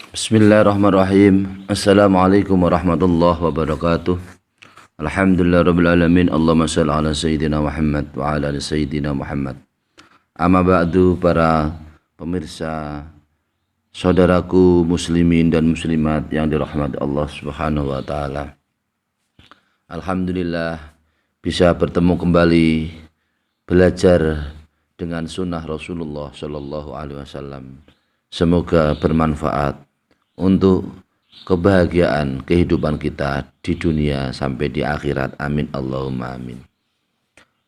Bismillahirrahmanirrahim. Assalamualaikum warahmatullahi wabarakatuh. Alhamdulillah rabbil alamin. Allahumma shalli ala sayyidina Muhammad wa ala ali sayyidina Muhammad. Amma ba'du, para pemirsa, saudaraku muslimin dan muslimat yang dirahmati Allah Subhanahu wa taala. Alhamdulillah bisa bertemu kembali belajar dengan sunnah Rasulullah sallallahu alaihi wasallam. Semoga bermanfaat untuk kebahagiaan kehidupan kita di dunia sampai di akhirat. Amin Allahumma amin.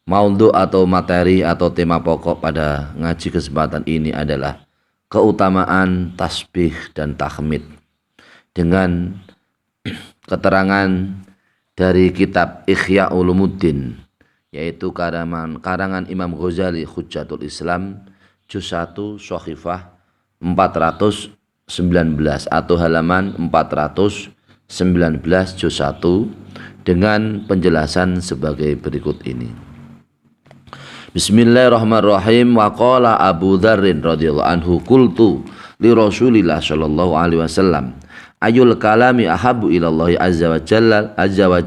Maudhu atau materi atau tema pokok pada ngaji kesempatan ini adalah keutamaan tasbih dan tahmid dengan keterangan dari kitab Ihya Ulumuddin, yaitu karangan Imam Ghazali Hujjatul Islam, juz 1 Shahifah 419 atau halaman 419 juz 1 dengan penjelasan sebagai berikut ini. Bismillahirrahmanirrahim. Wa qala Abu Dzarrin radhiyallahu anhu qultu li Rasulillah sallallahu alaihi wasallam ayul kalami ahabbu ilallahi azza wa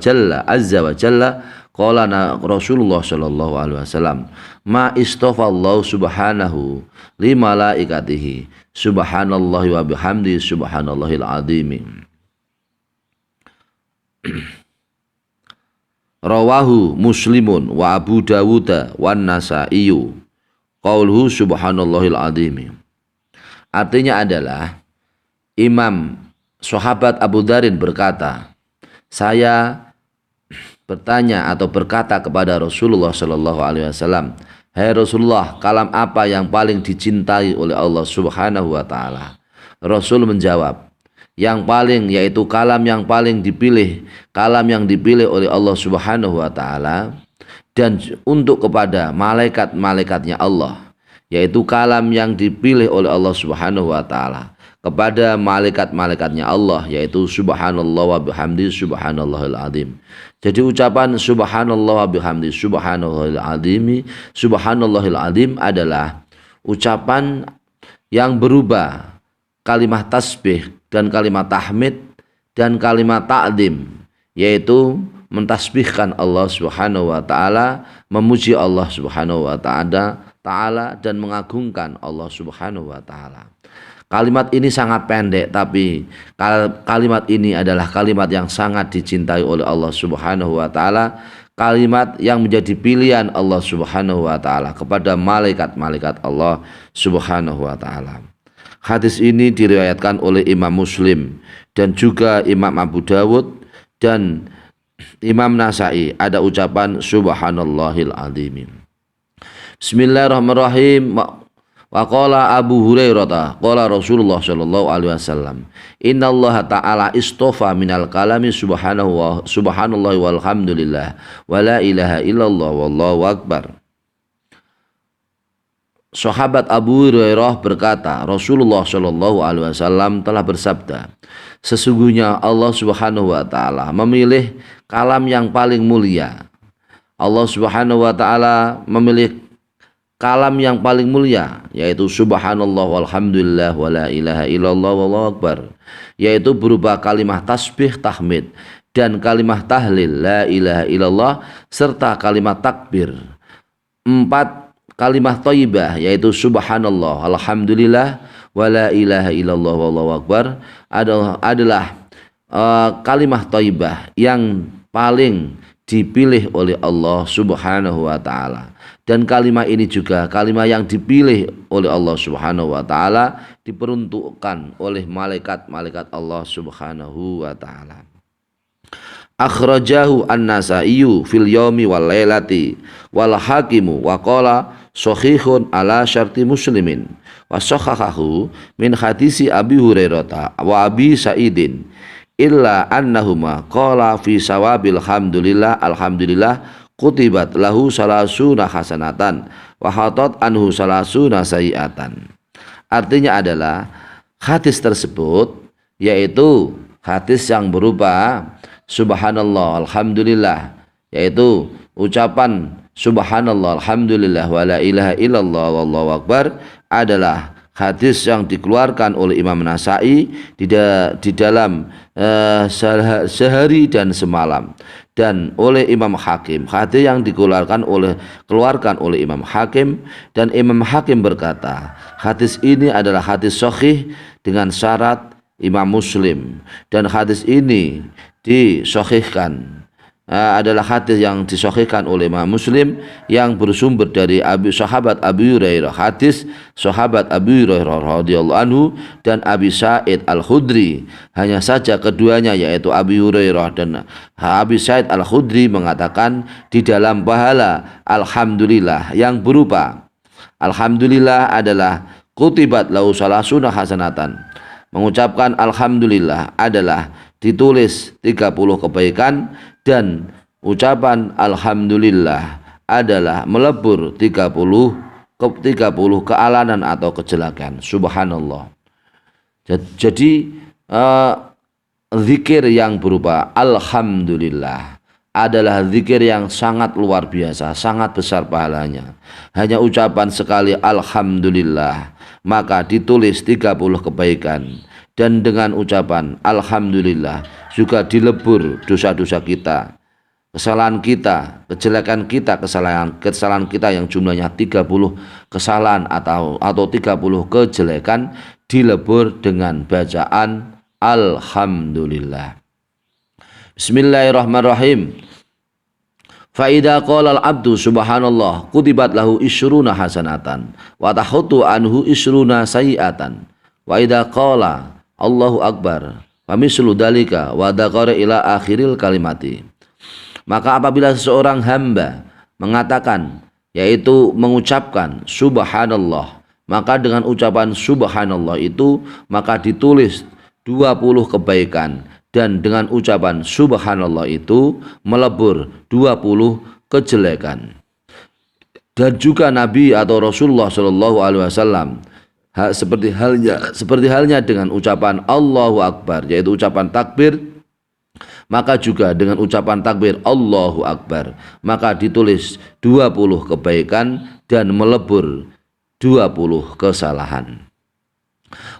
jalla qala Rasulullah sallallahu alaihi wasallam ma istafallahu subhanahu li malaikatihi subhanallahi wa bihamdi subhanallahil azim. Rawahu Muslimun wa Abu Dawud wa Nasa'i qauluhu subhanallahil azim. Artinya adalah Imam sahabat Abu Dzarrin berkata, saya bertanya atau berkata kepada Rasulullah sallallahu alaihi wasallam, "Hai Rasulullah, kalam apa yang paling dicintai oleh Allah Subhanahu wa taala?" Rasul menjawab, yang paling, yaitu kalam yang paling dipilih, kalam yang dipilih oleh Allah Subhanahu wa taala dan untuk kepada malaikat-malaikatnya Allah, yaitu kalam yang dipilih oleh Allah Subhanahu wa taala kepada malaikat-malaikatnya Allah, yaitu subhanallah wa bihamdi subhanallahil azim. Jadi ucapan subhanallah wa bihamdi subhanallahil azim, subhanallahil azim adalah ucapan yang berubah kalimat tasbih dan kalimat tahmid dan kalimat ta'zim, yaitu mentasbihkan Allah Subhanahu wa taala, memuji Allah Subhanahu wa taala dan mengagungkan Allah Subhanahu wa taala. Kalimat ini sangat pendek, tapi kalimat ini adalah kalimat yang sangat dicintai oleh Allah Subhanahu wa taala, kalimat yang menjadi pilihan Allah Subhanahu wa taala kepada malaikat-malaikat Allah Subhanahu wa taala. Hadis ini diriwayatkan oleh Imam Muslim dan juga Imam Abu Dawud dan Imam Nasa'i. Ada ucapan subhanallahil azim. Bismillahirrahmanirrahim. Wa qala Abu Hurairah qala Rasulullah sallallahu alaihi wasallam, innallaha ta'ala istofa minal kalami subhanallahi walhamdulillah wa la ilaha illallah wallahu akbar. Sahabat Abu Hurairah berkata, Rasulullah sallallahu alaihi wasallam telah bersabda, sesungguhnya Allah Subhanahu wa taala memilih kalam yang paling mulia. Allah Subhanahu wa taala memilih kalam yang paling mulia, yaitu subhanallah walhamdulillah wa la ilaha illallah wallahu akbar, yaitu berupa kalimah tasbih tahmid dan kalimah tahlil la ilaha illallah serta kalimah takbir. 4 kalimah thayyibah, yaitu subhanallah alhamdulillah wa la ilaha illallah wallahu akbar adalah kalimah thayyibah yang paling dipilih oleh Allah Subhanahu wa taala. Dan kalimat ini juga kalimat yang dipilih oleh Allah Subhanahu wa taala, diperuntukkan oleh malaikat-malaikat Allah Subhanahu wa taala. Akhrajahu An-Nasa'i fil yaumi wal lailati wal hakimu wa qala sahihun ala syarti muslimin wa sahahahu min hadisi Abi Hurairah wa Abi Sa'idin illa annahuma qala fi sawabil alhamdulillah kutibat lahu salasuna hasanatan wa hatat anhu salasuna sayiatan. Artinya adalah hadis tersebut, yaitu hadis yang berupa subhanallah alhamdulillah, yaitu ucapan subhanallah alhamdulillah wa la ilaha illallah wallahu akbar adalah hadis yang dikeluarkan oleh Imam Nasai di dalam sehari dan semalam, dan oleh Imam Hakim, hadis yang dikeluarkan oleh Imam Hakim, dan Imam Hakim berkata hadis ini adalah hadis sahih dengan syarat Imam Muslim, dan hadis ini disahihkan adalah hadis yang disahihkan oleh Imam Muslim yang bersumber dari sahabat Abu Hurairah, hadis sahabat Abu Hurairah radhiyallahu anhu dan Abi Sa'id Al-Khudri. Hanya saja keduanya, yaitu Abu Hurairah dan Abi Sa'id Al-Khudri, mengatakan di dalam pahala alhamdulillah yang berupa alhamdulillah adalah kutibat lahu salasuna hasanatan. Mengucapkan alhamdulillah adalah ditulis 30 kebaikan, dan ucapan alhamdulillah adalah melebur 30 kealanan atau kejelekan. Subhanallah. Jadi zikir yang berupa alhamdulillah adalah zikir yang sangat luar biasa, sangat besar pahalanya. Hanya ucapan sekali alhamdulillah maka ditulis 30 kebaikan, dan dengan ucapan alhamdulillah juga dilebur dosa-dosa kita, kesalahan kita, kejelekan kita, kesalahan kita yang jumlahnya 30 kesalahan atau 30 kejelekan dilebur dengan bacaan alhamdulillah. Bismillahirrahmanirrahim. Fa idza qala al-'abdu subhanallah kutibat lahu isyruna hasanatan wa tahutu anhu isyruna sayiatan. Wa idza qala Allahu akbar wa mislu dalika wa dzakara ila akhiril kalimati. Maka apabila seseorang hamba mengatakan, yaitu mengucapkan subhanallah, maka dengan ucapan subhanallah itu maka ditulis 20 kebaikan, dan dengan ucapan subhanallah itu melebur 20 kejelekan. Dan juga Nabi atau Rasulullah Shallallahu Alaihi Wasallam seperti halnya dengan ucapan Allahu Akbar, yaitu ucapan takbir, maka juga dengan ucapan takbir Allahu Akbar maka ditulis 20 kebaikan dan melebur 20 kesalahan.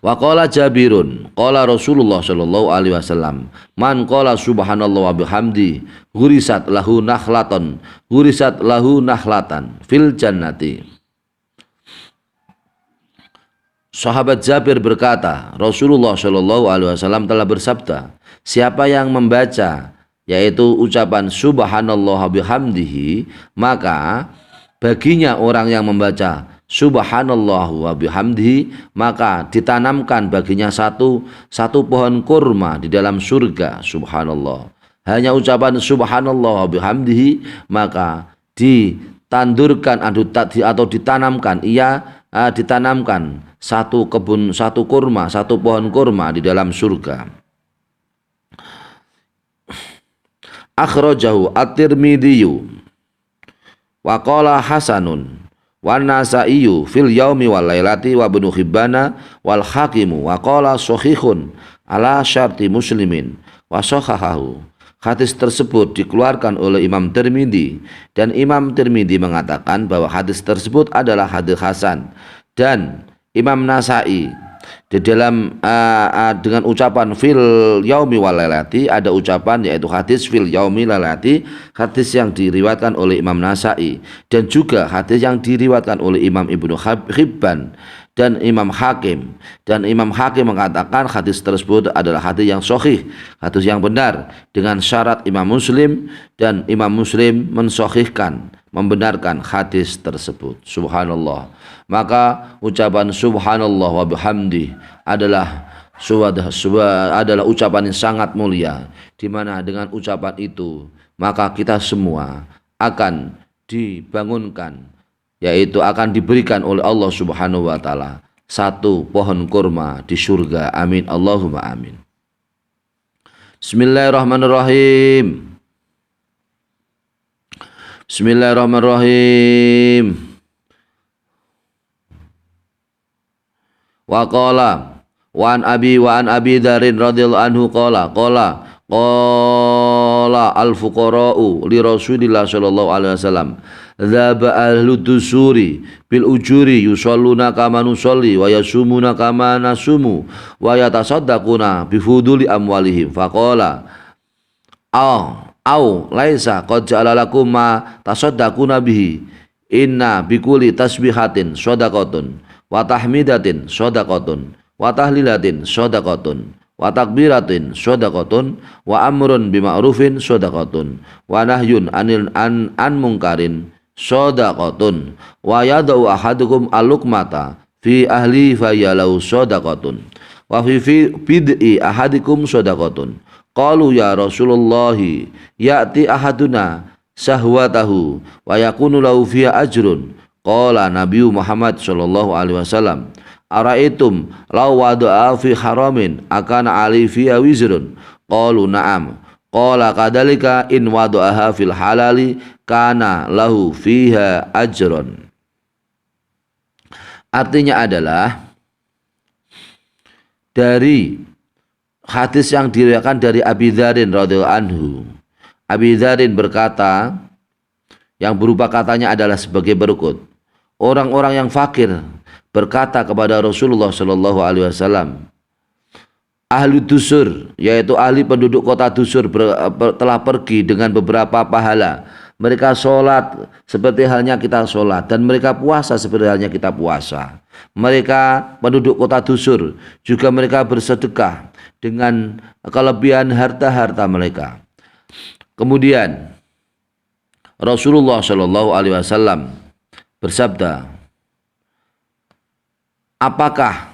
Wa qala Jabirun qala Rasulullah sallallahu alaihi wasallam man qala subhanallah wa bihamdi hurisat lahu nahlatan fil jannati. Sahabat Jabir berkata, Rasulullah Shallallahu Alaihi Wasallam telah bersabda, siapa yang membaca yaitu ucapan subhanallah bihamdihi, maka baginya orang yang membaca subhanallah wa bihamdihi, maka ditanamkan baginya satu pohon kurma di dalam surga. Subhanallah. Hanya ucapan subhanallah wa bihamdihi maka ditandurkan atau ditanamkan satu pohon kurma di dalam surga. Akhrajahu at-Tirmidzi wa qala hasanun wa Nasaiyu fil yaumi wal lailati wa Ibnu Hibbana wal Hakimu wa qala sahihun ala syarti Muslimin wa sahahahu. Hadis tersebut dikeluarkan oleh Imam Tirmidzi, dan Imam Tirmidzi mengatakan bahwa hadis tersebut adalah hadis hasan, dan Imam Nasai di dalam dengan ucapan fil yaumi wal lailati, ada ucapan yaitu hadis fil yaumi lailati, hadis yang diriwayatkan oleh Imam Nasai, dan juga hadis yang diriwayatkan oleh Imam Ibnu Hibban dan Imam Hakim, dan Imam Hakim mengatakan hadis tersebut adalah hadis yang sahih, hadis yang benar dengan syarat Imam Muslim, dan Imam Muslim mensahihkan, membenarkan hadis tersebut. Subhanallah. Maka ucapan subhanallah wa bihamdi adalah ucapan yang sangat mulia, di mana dengan ucapan itu maka kita semua akan dibangunkan, yaitu akan diberikan oleh Allah Subhanahu wa taala satu pohon kurma di surga. Amin Allahumma amin. Bismillahirrahmanirrahim. Bismillahirrahmanirrahim. Wa qala wa an Abi Dzarrin radhiyallahu anhu qala al fuqara'u li Rasulillah sallallahu alaihi wasallam dzaba ahlu dusuri bil ujuri yusalluna kama nusalli wa yasumuna kama nasumu wa yatasaddaquna bi fuduli amwalihim faqala au laisa qad ja'ala lakum ma tasaddaquna bihi inna bikulli tasbihatin shadaqatun wa tahmidatin shadaqatun wa tahlilatin shadaqatun wa takbiratin shadaqatun wa amrun bima'rufin shadaqatun wa nahyun an munkarin shadaqatun wa yada'u ahadukum alukmata fi ahli fayalau shadaqatun wa fi bid'i ahadikum shadaqatun. Qalu ya Rasulullah ya'ti ahaduna sahwatahu wa yakunu lahu fiha ajrun. Qala Nabi Muhammad sallallahu alaihi wasallam ara'aitum law wada'a fi haramin akana ali fiha wizrun. Qalu na'am. Qala kadalika in wada'aha fil halali kana lahu fiha ajrun. Artinya adalah dari hadis yang diriwayatkan dari Abi Dzarin radhiyallahu anhu. Abi Dzarin berkata, yang berupa katanya adalah sebagai berikut. Orang-orang yang fakir berkata kepada Rasulullah sallallahu alaihi wasallam, ahli dusur, yaitu ahli penduduk kota dusur telah pergi dengan beberapa pahala. Mereka sholat seperti halnya kita sholat, dan mereka puasa seperti halnya kita puasa. Mereka penduduk kota dusur juga mereka bersedekah dengan kelebihan harta-harta mereka. Kemudian Rasulullah Shallallahu Alaihi Wasallam bersabda, apakah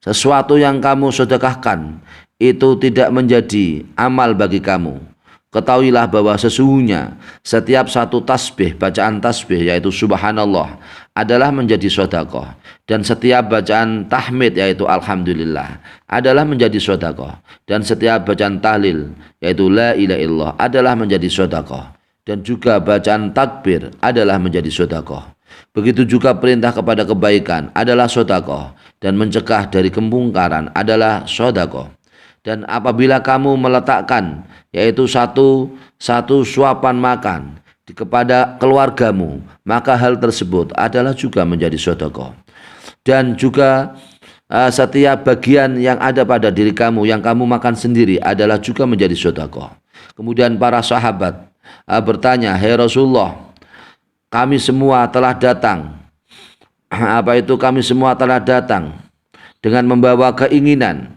sesuatu yang kamu sedekahkan itu tidak menjadi amal bagi kamu? Ketahuilah bahwa sesungguhnya setiap satu tasbih, bacaan tasbih yaitu subhanallah adalah menjadi sedekah, dan setiap bacaan tahmid yaitu alhamdulillah adalah menjadi sedekah, dan setiap bacaan tahlil yaitu la ilaha illallah adalah menjadi sedekah, dan juga bacaan takbir adalah menjadi sedekah. Begitu juga perintah kepada kebaikan adalah sedekah, dan mencegah dari kemungkaran adalah sedekah. Dan apabila kamu meletakkan yaitu satu suapan makan kepada keluargamu, maka hal tersebut adalah juga menjadi sedekah. Dan juga setiap bagian yang ada pada diri kamu yang kamu makan sendiri adalah juga menjadi sedekah. Kemudian para sahabat bertanya, "Hai Rasulullah, kami semua telah datang. Kami semua telah datang dengan membawa keinginan.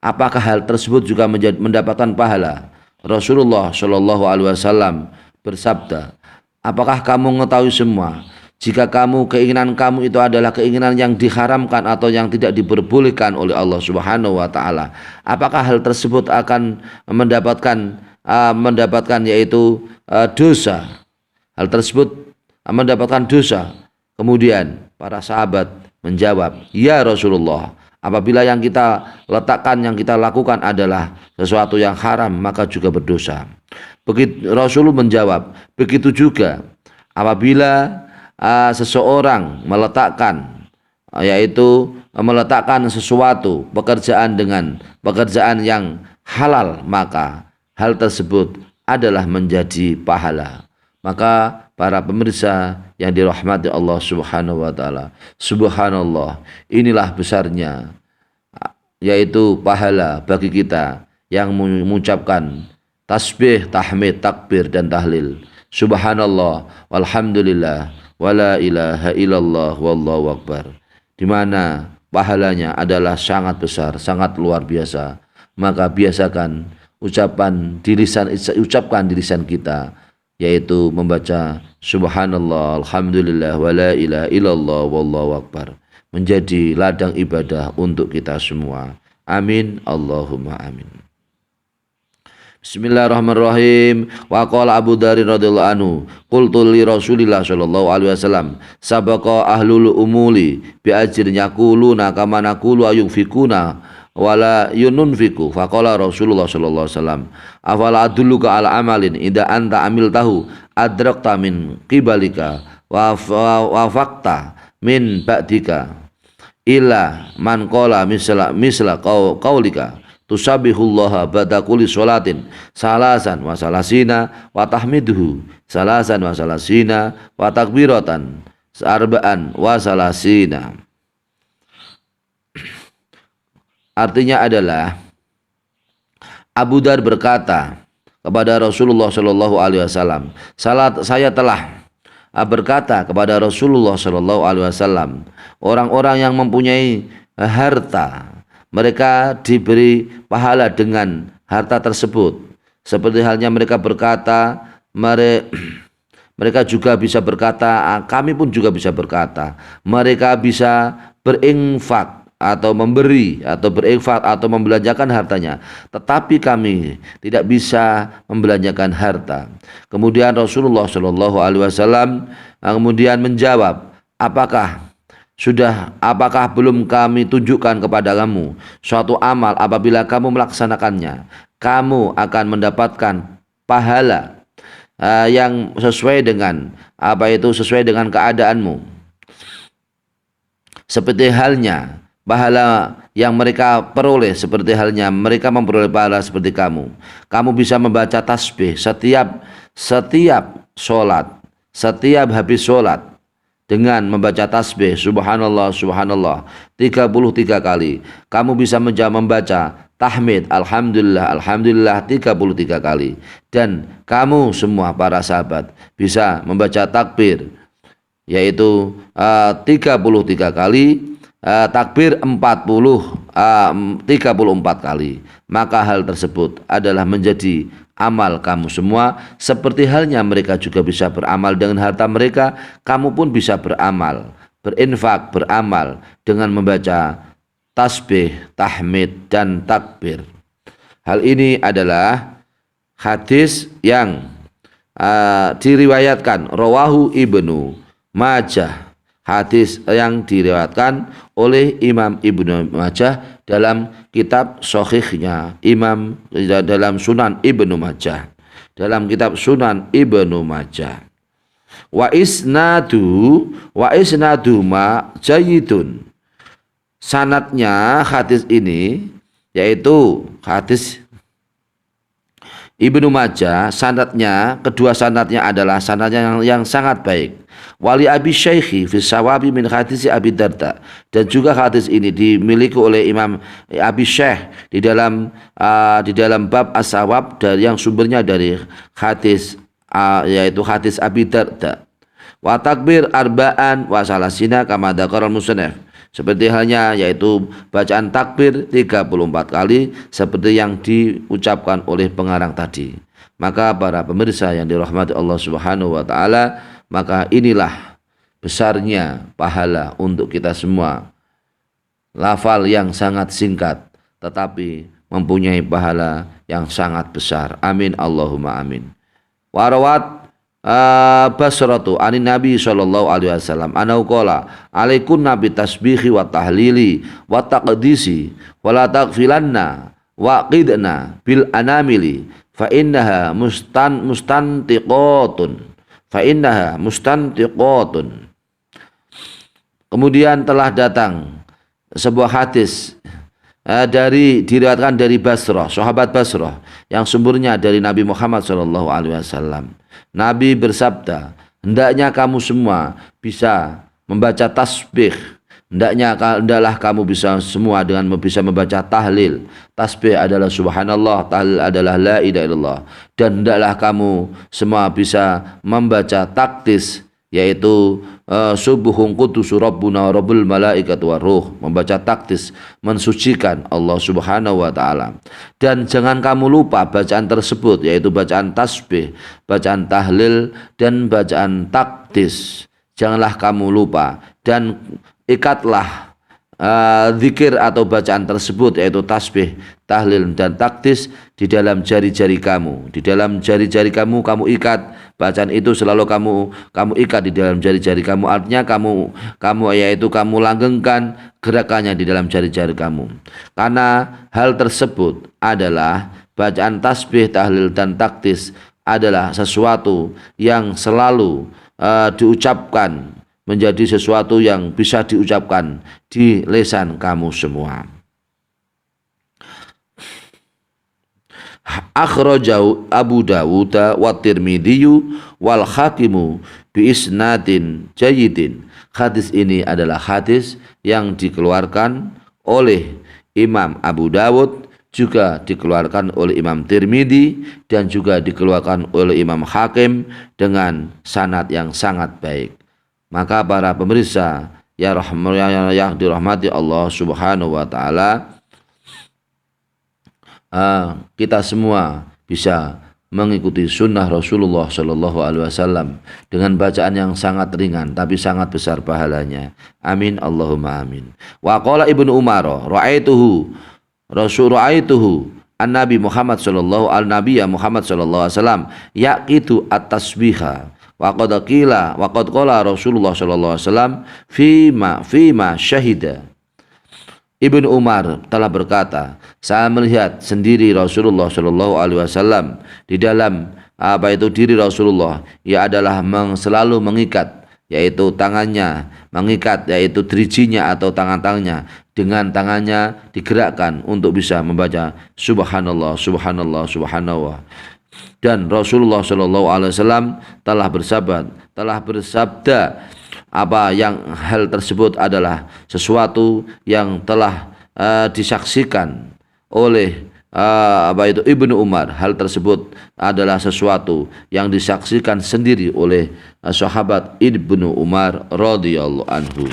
Apakah hal tersebut juga mendapatkan pahala?" Rasulullah Shallallahu Alaihi Wasallam bersabda, apakah kamu mengetahui semua, jika keinginan kamu itu adalah keinginan yang diharamkan atau yang tidak diperbolehkan oleh Allah Subhanahu Wa Taala, apakah hal tersebut akan mendapatkan yaitu dosa? Hal tersebut mendapatkan dosa. Kemudian para sahabat menjawab, ya Rasulullah, apabila yang kita letakkan, yang kita lakukan adalah sesuatu yang haram, maka juga berdosa. Begitu Rasul menjawab, begitu juga apabila seseorang meletakkan sesuatu pekerjaan dengan pekerjaan yang halal, maka hal tersebut adalah menjadi pahala. Maka para pemirsa yang dirahmati Allah Subhanahu wa taala, subhanallah, inilah besarnya yaitu pahala bagi kita yang mengucapkan tasbih, tahmid, takbir dan tahlil. Subhanallah walhamdulillah wala ilaha illallah wallahu akbar. Di mana pahalanya adalah sangat besar, sangat luar biasa. Maka biasakan ucapkan di lisan kita, yaitu membaca subhanallah alhamdulillah wala ilaha illallah wallahu akbar, menjadi ladang ibadah untuk kita semua. Amin Allahumma amin. Bismillahirrahmanirrahim. Wa qala Abu Dzar radhiyallahu anhu, qultu li Rasulillah sallallahu alaihi wasallam, sabaqa ahlul umuli bi ajrin yaquluna kama naqulu ayunfikuna wala yununfiku. Faqala Rasulullah sallallahu alaihi wasallam, afala adulluka ala amalin idza anta amiltahu adrakta min qibalika wa fakta min ba'dika illa man qala misla qaulika Tusabihullaha ba'da kulli sholatin salasan wa salasina wa tahmiduhu salasan wa salasina wa takbiratan arba'an wa salasina. Artinya adalah Abu Dar berkata kepada Rasulullah Shallallahu Alaihi Wasallam, saya telah berkata kepada Rasulullah Shallallahu Alaihi Wasallam, orang-orang yang mempunyai harta, mereka diberi pahala dengan harta tersebut. Seperti halnya mereka berkata, mereka juga bisa berkata, kami pun juga bisa berkata, mereka bisa berinfak atau memberi atau berinfak atau membelanjakan hartanya, tetapi kami tidak bisa membelanjakan harta. Kemudian Rasulullah Shallallahu Alaihi Wasallam kemudian menjawab, apakah belum kami tunjukkan kepada kamu suatu amal, apabila kamu melaksanakannya kamu akan mendapatkan pahala yang sesuai dengan sesuai dengan keadaanmu, seperti halnya pahala yang mereka peroleh, seperti halnya mereka memperoleh pahala seperti kamu. Kamu bisa membaca tasbih setiap sholat, setiap habis sholat, dengan membaca tasbih subhanallah subhanallah 33 kali. Kamu bisa membaca tahmid alhamdulillah alhamdulillah 33 kali. Dan kamu semua para sahabat bisa membaca takbir, yaitu 33 kali, takbir 34 kali. Maka hal tersebut adalah menjadi amal kamu semua, seperti halnya mereka juga bisa beramal dengan harta mereka. Kamu pun bisa beramal, berinfak, beramal dengan membaca tasbih, tahmid, dan takbir. Hal ini adalah hadis yang diriwayatkan rawahu Ibnu Majah, hadis yang diriwayatkan oleh Imam Ibnu Majah dalam kitab Shahihnya, dalam Sunan Ibnu Majah, dalam kitab Sunan Ibnu Majah. Wa isnadu ma jayyidun. Sanadnya hadis ini, yaitu hadis Ibnu Majah, kedua sanadnya adalah sanadnya yang sangat baik. Wali Abi Syaikhi fi sawabi min hadis Abi Darda, dan juga hadis ini dimiliki oleh Imam Abi Syaikh di dalam bab as-sawab, dari yang sumbernya dari hadis yaitu hadis Abi Darda. Wa takbir arba'an wa salasina kama dzakara al-musannif, seperti halnya yaitu bacaan takbir 34 kali seperti yang diucapkan oleh pengarang tadi. Maka para pemirsa yang dirahmati Allah Subhanahu wa taala, maka inilah besarnya pahala untuk kita semua. Lafal yang sangat singkat tetapi mempunyai pahala yang sangat besar. Amin Allahumma amin. Warawat Basratu anin Nabi sallallahu alaihi wasallam anau qala alaikun nabi tasbihi wa tahlili wa taqdisi wa la taghfilanna wa qidna bil anamili fa innaha mustantiqatun. Kemudian telah datang sebuah hadis diriwayatkan dari Basrah, sahabat Basrah, yang sumbernya dari Nabi Muhammad sallallahu alaihi wasallam. Nabi bersabda, hendaknya kamu semua bisa membaca tasbih, hendaklah kamu bisa semua bisa membaca tahlil. Tasbih adalah subhanallah, tahlil adalah la ilaha illallah. Dan hendaklah kamu semua bisa membaca taktis, yaitu subuhun qudusu rabbuna wa rabbul malaikati war ruh, membaca taktis mensucikan Allah Subhanahu wa taala. Dan jangan kamu lupa bacaan tersebut, yaitu bacaan tasbih, bacaan tahlil, dan bacaan taktis. Janganlah kamu lupa, dan ikatlah zikir atau bacaan tersebut, yaitu tasbih, tahlil, dan taktis di dalam jari-jari kamu. Di dalam jari-jari kamu ikat bacaan itu, selalu kamu ikat di dalam jari-jari kamu. Artinya kamu langgengkan gerakannya di dalam jari-jari kamu. Karena hal tersebut adalah bacaan tasbih, tahlil, dan taktis adalah sesuatu yang selalu diucapkan, menjadi sesuatu yang bisa diucapkan di lisan kamu semua. Akhrajahu Abu Dawud wa Tirmidzi wal Hakimu bi isnadin jayyidin. Hadis ini adalah hadis yang dikeluarkan oleh Imam Abu Dawud, juga dikeluarkan oleh Imam Tirmidzi, dan juga dikeluarkan oleh Imam Hakim dengan sanad yang sangat baik. Maka para pemirsa yang dirahmati Allah Subhanahu wa taala, kita semua bisa mengikuti sunnah Rasulullah Shallallahu Alaihi Wasallam dengan bacaan yang sangat ringan tapi sangat besar pahalanya. Amin Allahumma amin. Wa qala Ibnu Umar ra'aituhu an-Nabi Muhammad Shallallahu Alaihi Wasallam yaqitu at-tasbiha wa qad qala Rasulullah Shallallahu Alaihi Wasallam fima syahida. Ibnu Umar telah berkata, saya melihat sendiri Rasulullah Shallallahu Alaihi Wasallam di dalam diri Rasulullah, ia adalah selalu mengikat, yaitu tangannya mengikat, yaitu dirijinya atau tangan-tangannya, dengan tangannya digerakkan untuk bisa membaca Subhanallah, Subhanallah, Subhanallah. Dan Rasulullah Shallallahu Alaihi Wasallam telah bersabda, hal tersebut adalah sesuatu yang telah disaksikan oleh Ibnu Umar. Hal tersebut adalah sesuatu yang disaksikan sendiri oleh sahabat Ibnu Umar radhiyallahu anhu.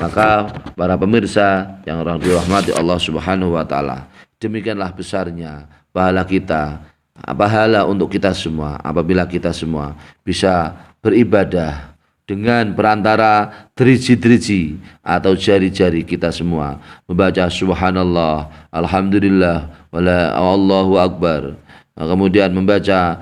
Maka para pemirsa yang dirahmati Allah Subhanahu wa taala, demikianlah besarnya pahala untuk kita semua apabila kita semua bisa beribadah dengan perantara driji-driji atau jari-jari kita semua, membaca subhanallah, alhamdulillah, wallahu akbar, kemudian membaca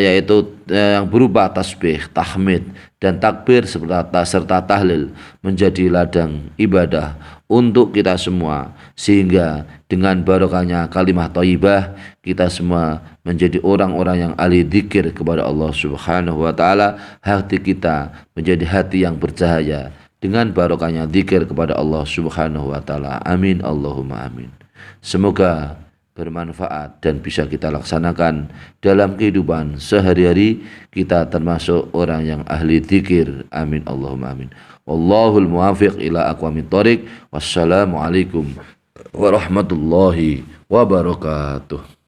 yaitu yang berupa tasbih, tahmid, dan takbir serta tahlil, menjadi ladang ibadah untuk kita semua, sehingga dengan barokahnya kalimah thayyibah kita semua menjadi orang-orang yang ahli dzikir kepada Allah Subhanahu wa taala. Hati kita menjadi hati yang bercahaya dengan barokahnya dzikir kepada Allah Subhanahu wa taala. Amin Allahumma amin. Semoga bermanfaat dan bisa kita laksanakan dalam kehidupan sehari-hari kita, termasuk orang yang ahli dzikir. Amin Allahumma amin. Wallahul muwaffiq ila aqwamit thoriq. Wassalamualaikum warahmatullahi wabarakatuh.